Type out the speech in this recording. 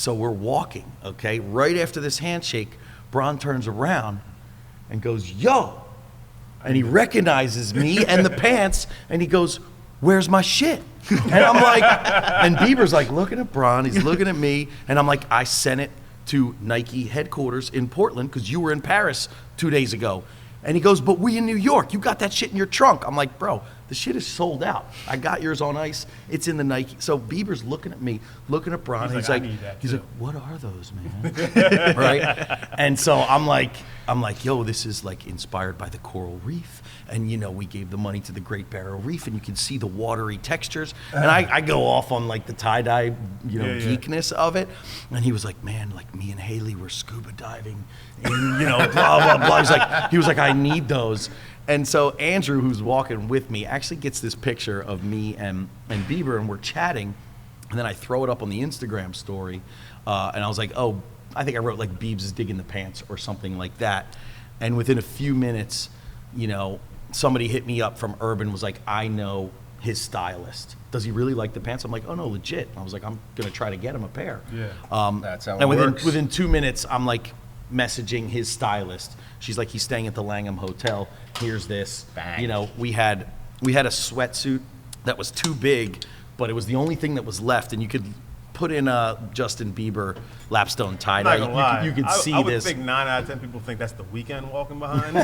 So we're walking, okay? Right after this handshake, Bron turns around and goes, yo. And he recognizes me and the pants, and he goes, where's my shit? And I'm like, and Bieber's like looking at Bron, he's looking at me, and I'm like, I sent it to Nike headquarters in Portland because you were in Paris 2 days ago. And he goes, but we in New York, you got that shit in your trunk. I'm like, bro, the shit is sold out. I got yours on ice. It's in the Nike. So Bieber's looking at me, looking at Bron. He's like, what are those, man? Right? And so I'm like, yo, this is like inspired by the coral reef. And, you know, we gave the money to the Great Barrier Reef, and you can see the watery textures. And I go off on like the tie-dye, geekness of it. And he was like, man, like me and Haley were scuba diving in, blah, blah, blah. He was like, I need those. And so Andrew, who's walking with me, actually gets this picture of me and Bieber, and we're chatting. And then I throw it up on the Instagram story. And I was like, oh, I think I wrote like Biebs is digging the pants or something like that. And within a few minutes, somebody hit me up from Urban, was like, I know his stylist. Does he really like the pants? I'm like, oh no, legit. I was like, I'm gonna try to get him a pair. Yeah. That's how it works. Within 2 minutes, I'm like messaging his stylist. She's like, he's staying at the Langham Hotel. Here's this. Bang. We had a sweatsuit that was too big, but it was the only thing that was left, and you could put in a Justin Bieber lapstone tie-dye. You could see this. I would think 9 out of 10 people think that's The Weeknd walking behind.